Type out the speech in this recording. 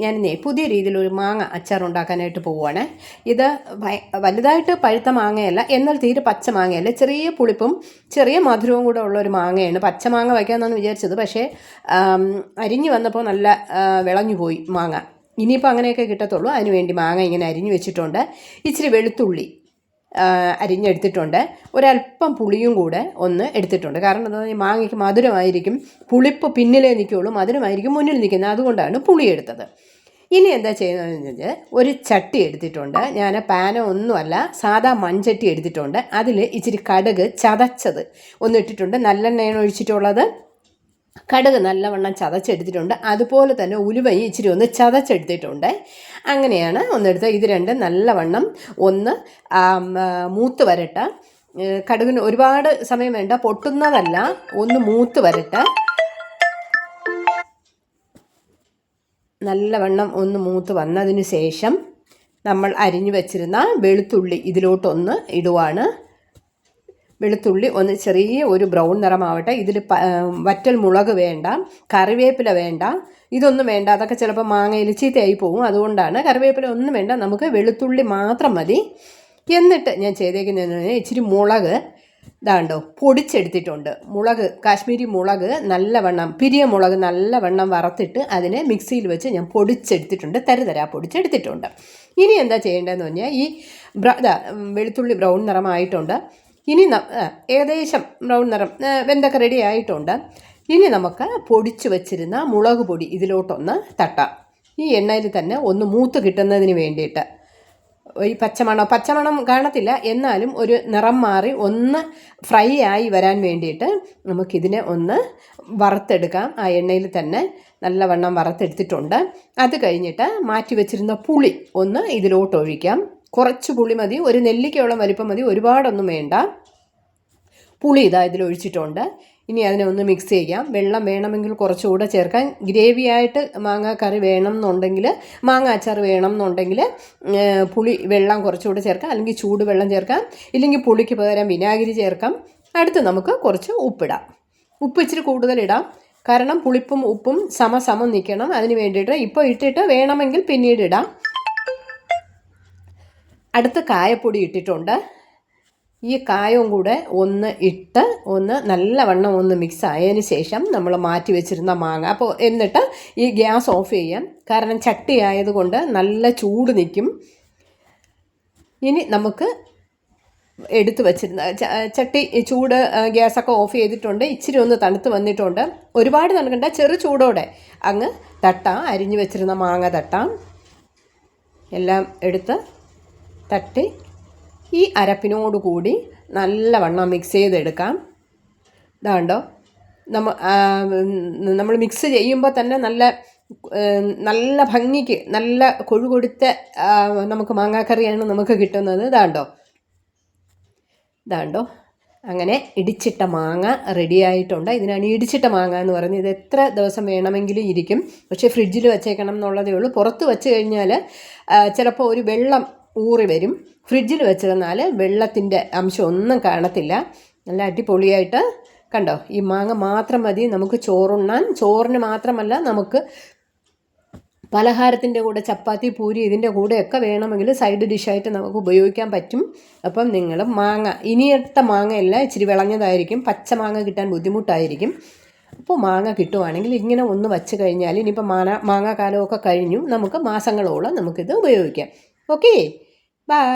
ഞാനിന്നേ പുതിയ രീതിയിലൊരു മാങ്ങ അച്ചാർ ഉണ്ടാക്കാനായിട്ട് പോവുകയാണ്. ഇത് വലുതായിട്ട് പഴുത്ത മാങ്ങയല്ല, എന്നാൽ തീരെ പച്ച മാങ്ങയല്ല, ചെറിയ പുളിപ്പും ചെറിയ മധുരവും കൂടെ ഉള്ള ഒരു മാങ്ങയാണ്. പച്ച മാങ്ങ വയ്ക്കാമെന്നാണ് വിചാരിച്ചത്, പക്ഷേ അരിഞ്ഞു വന്നപ്പോൾ നല്ല വിളഞ്ഞു പോയി മാങ്ങ. ഇനിയിപ്പോൾ അങ്ങനെയൊക്കെ കിട്ടത്തുള്ളൂ. അതിന് വേണ്ടി മാങ്ങ ഇങ്ങനെ അരിഞ്ഞു വെച്ചിട്ടുണ്ട്. ഇച്ചിരി വെളുത്തുള്ളി അരിഞ്ഞെടുത്തിട്ടുണ്ട്. ഒരല്പം പുളിയും കൂടെ ഒന്ന് എടുത്തിട്ടുണ്ട്. കാരണം എന്താ, ഈ മാങ്ങയ്ക്ക് മധുരമായിരിക്കും, പുളിപ്പ് പിന്നിലേ നിൽക്കുകയുള്ളൂ, മധുരമായിരിക്കും മുന്നിൽ നിൽക്കുന്നത്. അതുകൊണ്ടാണ് പുളി എടുത്തത്. ഇനി എന്താ ചെയ്യുന്നതെന്ന് വെച്ചാൽ ഒരു ചട്ടി എടുത്തിട്ടുണ്ട്. ഞാൻ പാനോ ഒന്നുമല്ല, സാധാ മൺചട്ടി എടുത്തിട്ടുണ്ട്. അതിൽ ഇച്ചിരി കടുക് ചതച്ചത് ഒന്ന് ഇട്ടിട്ടുണ്ട്. നല്ലെണ്ണയാണ് ഒഴിച്ചിട്ടുള്ളത്. കടുക് നല്ലവണ്ണം ചതച്ചെടുത്തിട്ടുണ്ട്. അതുപോലെ തന്നെ ഉലുവയും ഇച്ചിരി ഒന്ന് ചതച്ചെടുത്തിട്ടുണ്ട്. അങ്ങനെയാണ് ഒന്നെടുത്ത്. ഇത് രണ്ടും നല്ലവണ്ണം ഒന്ന് മൂത്ത് വരട്ടെ. കടുകിന് ഒരുപാട് സമയം വേണ്ട, പൊട്ടുന്നതല്ല, ഒന്ന് മൂത്ത് വരട്ടെ. നല്ലവണ്ണം ഒന്ന് മൂത്ത് വന്നതിന് ശേഷം നമ്മൾ അരിഞ്ഞു വെച്ചിരുന്ന വെളുത്തുള്ളി ഇതിലോട്ടൊന്ന് ഇടുവാണ്. വെളുത്തുള്ളി ഒന്ന് ചെറിയ ഒരു ബ്രൗൺ നിറമാവട്ടെ. ഇതിൽ വറ്റൽ മുളക് വേണ്ട, കറിവേപ്പില വേണ്ട, ഇതൊന്നും വേണ്ട. അതൊക്കെ ചിലപ്പോൾ മാങ്ങയിൽ ചീത്തയായി പോകും. അതുകൊണ്ടാണ് കറിവേപ്പില ഒന്നും വേണ്ട, നമുക്ക് വെളുത്തുള്ളി മാത്രം മതി. എന്നിട്ട് ഞാൻ ചെയ്തേക്കുന്നതെന്ന് ഇച്ചിരി മുളക് ഇതാണ്ടോ പൊടിച്ചെടുത്തിട്ടുണ്ട്. മുളക്, കാശ്മീരി മുളക് നല്ലവണ്ണം, പിരിയ മുളക് നല്ലവണ്ണം വറുത്തിട്ട് അതിനെ മിക്സിയിൽ വെച്ച് ഞാൻ പൊടിച്ചെടുത്തിട്ടുണ്ട്, തരിതരാ പൊടിച്ചെടുത്തിട്ടുണ്ട്. ഇനി എന്താ ചെയ്യേണ്ടതെന്ന് പറഞ്ഞാൽ ഈ വെളുത്തുള്ളി ബ്രൗൺ നിറമായിട്ടുണ്ട്. ഇനി ഏകദേശം ബ്രൗൺ നിറം വെന്തൊക്കെ റെഡി ആയിട്ടുണ്ട്. ഇനി നമുക്ക് പൊടിച്ചു വച്ചിരുന്ന മുളക് പൊടി ഇതിലോട്ടൊന്ന് തട്ടാം. ഈ എണ്ണയിൽ തന്നെ ഒന്ന് മൂത്ത് കിട്ടുന്നതിന് വേണ്ടിയിട്ട്. ഈ പച്ചമണം കാണത്തില്ല, എന്നാലും ഒരു നിറം മാറി ഒന്ന് ഫ്രൈ ആയി വരാൻ വേണ്ടിയിട്ട് നമുക്കിതിനെ ഒന്ന് വറുത്തെടുക്കാം. ആ എണ്ണയിൽ തന്നെ നല്ലവണ്ണം വറുത്തെടുത്തിട്ടുണ്ട്. അത് കഴിഞ്ഞിട്ട് മാറ്റി വെച്ചിരുന്ന പുളി ഒന്ന് ഇതിലോട്ടൊഴിക്കാം. കുറച്ച് പുളി മതി, ഒരു നെല്ലിക്കയോളം വലിപ്പം മതി, ഒരുപാടൊന്നും വേണ്ട. പുളി ഇതിലൊഴിച്ചിട്ടുണ്ട്. ഇനി അതിനെ ഒന്ന് മിക്സ് ചെയ്യാം. വെള്ളം വേണമെങ്കിൽ കുറച്ചുകൂടെ ചേർക്കാം. ഗ്രേവി ആയിട്ട് മാങ്ങ കറി വേണം എന്നുണ്ടെങ്കിൽ, മാങ്ങ അച്ചാർ വേണം എന്നുണ്ടെങ്കിൽ പുളി വെള്ളം കുറച്ചുകൂടെ ചേർക്കാം, അല്ലെങ്കിൽ ചൂട് വെള്ളം ചേർക്കാം, ഇല്ലെങ്കിൽ പുളിക്ക് പകരം വിനാഗിരി ചേർക്കാം. അടുത്ത് നമുക്ക് കുറച്ച് ഉപ്പിടാം. ഉപ്പ് ഇച്ചിരി കൂടുതലിടാം, കാരണം പുളിപ്പും ഉപ്പും സമം നിൽക്കണം. അതിന് വേണ്ടിയിട്ട് ഇപ്പോൾ ഇട്ടിട്ട് വേണമെങ്കിൽ പിന്നീട് ഇടാം. അടുത്ത് കായപ്പൊടി ഇട്ടിട്ടുണ്ട്. ഈ കായവും കൂടെ ഒന്ന് ഇട്ട് ഒന്ന് നല്ലവണ്ണം ഒന്ന് മിക്സ് ആയതിന് ശേഷം നമ്മൾ മാറ്റി വെച്ചിരുന്ന മാങ്ങ എന്നിട്ട് ഈ ഗ്യാസ് ഓഫ് ചെയ്യാം. കാരണം ചട്ടി ആയതുകൊണ്ട് നല്ല ചൂട് നിൽക്കും. ഇനി നമുക്ക് എടുത്തു വച്ചിരുന്ന ചട്ടി ചൂട്, ഗ്യാസൊക്കെ ഓഫ് ചെയ്തിട്ടുണ്ട്. ഇച്ചിരി ഒന്ന് തണുത്ത് വന്നിട്ടുണ്ട്. ഒരുപാട് തണുക്കണ്ട, ചെറു ചൂടോടെ അങ്ങ് തട്ടാം. അരിഞ്ഞു വെച്ചിരുന്ന മാങ്ങ തട്ടാം. എല്ലാം എടുത്ത് തട്ടി ഈ അരപ്പിനോടുകൂടി നല്ലവണ്ണം മിക്സ് ചെയ്തെടുക്കാം. ഇതാണ്ടോ, നമ്മൾ മിക്സ് ചെയ്യുമ്പോൾ തന്നെ നല്ല ഭംഗിക്ക് നല്ല കൊഴുകൊടുത്ത നമുക്ക് മാങ്ങാക്കറിയാണ് നമുക്ക് കിട്ടുന്നത്. ഇതാണ്ടോ അങ്ങനെ ഇടിച്ചിട്ട മാങ്ങ റെഡിയായിട്ടുണ്ട്. ഇതിനാണ് ഇടിച്ചിട്ട മാങ്ങ എന്ന് പറയുന്നത്. ഇത് എത്ര ദിവസം വേണമെങ്കിലും ഇരിക്കും, പക്ഷേ ഫ്രിഡ്ജിൽ വെച്ചേക്കണം എന്നുള്ളതേ ഉള്ളൂ. പുറത്ത് വെച്ച് കഴിഞ്ഞാൽ ചിലപ്പോൾ ഒരു വെള്ളം ഊറി വരും. ഫ്രിഡ്ജിൽ വെച്ചിരുന്നാൽ വെള്ളത്തിൻ്റെ അംശം ഒന്നും കാണത്തില്ല. നല്ല അടിപൊളിയായിട്ട് കണ്ടോ, ഈ മാങ്ങ മാത്രം മതി നമുക്ക് ചോറുണ്ണാൻ. ചോറിന് മാത്രമല്ല, നമുക്ക് പലഹാരത്തിൻ്റെ കൂടെ, ചപ്പാത്തി, പൂരി, ഇതിൻ്റെ കൂടെയൊക്കെ വേണമെങ്കിൽ സൈഡ് ഡിഷായിട്ട് നമുക്ക് ഉപയോഗിക്കാൻ പറ്റും. അപ്പം നിങ്ങൾ മാങ്ങ, ഇനിയിട്ട മാങ്ങയല്ല, ഇച്ചിരി വിളഞ്ഞതായിരിക്കും, പച്ച മാങ്ങ കിട്ടാൻ ബുദ്ധിമുട്ടായിരിക്കും. അപ്പോൾ മാങ്ങ കിട്ടുവാണെങ്കിൽ ഇങ്ങനെ ഒന്ന് വച്ച് കഴിഞ്ഞാൽ, ഇനിയിപ്പോൾ മാങ്ങാ കാലമൊക്കെ കഴിഞ്ഞു, നമുക്ക് മാസങ്ങളോളം നമുക്കിത് ഉപയോഗിക്കാം. Okay, by.